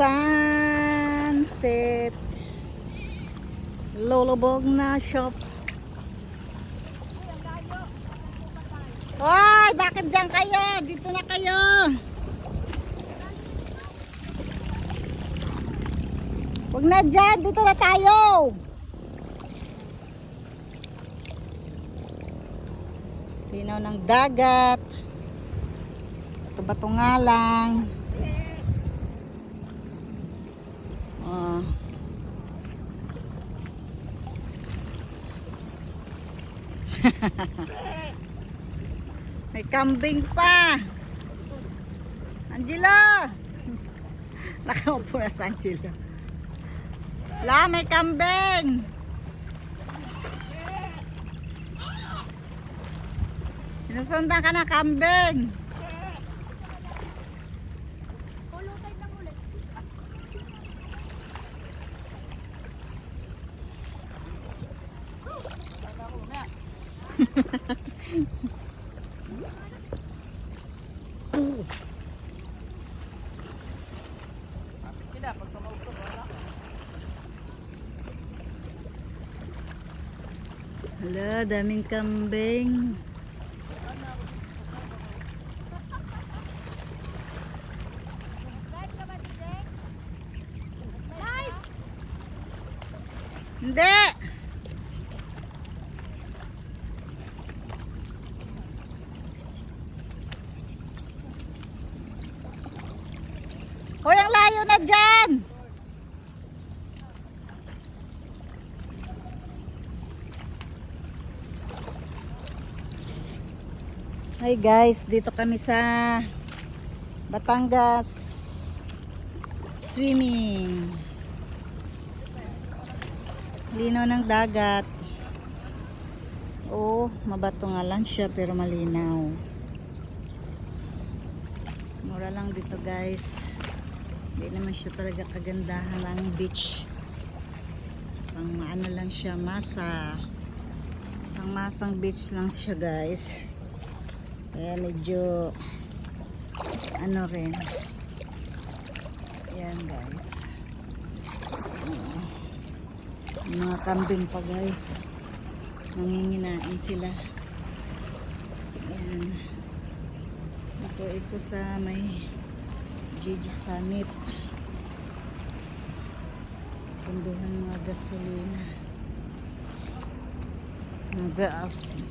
Sunset Lulubog na shop. Hoy, bakit dyan kayo? Dito na kayo. Huwag na dyan, dito na tayo. Linaw ng dagat. Bato nga lang. Oh. May kambing pa. Angelo. Nakaupo na sa Angelo. La, may kambing. Sinusundan ka na kambing. Hala, daming kambing. Hindi. Hoy, ang layo na dyan. Hi guys, dito kami sa Batangas swimming. Linaw ng dagat. Oh, mabato nga lang siya pero malinaw. Mura lang dito guys. Hindi naman siya talaga kagandahan ang beach. Pang ano lang siya, masa. Pang masang beach lang siya guys. Kaya medyo ano rin. Ayan guys. Mga kambing pa guys. Nanginginain sila. Ayan. Ito sa may Gigi Summit. Punduhan mga gasolina. Mga gas.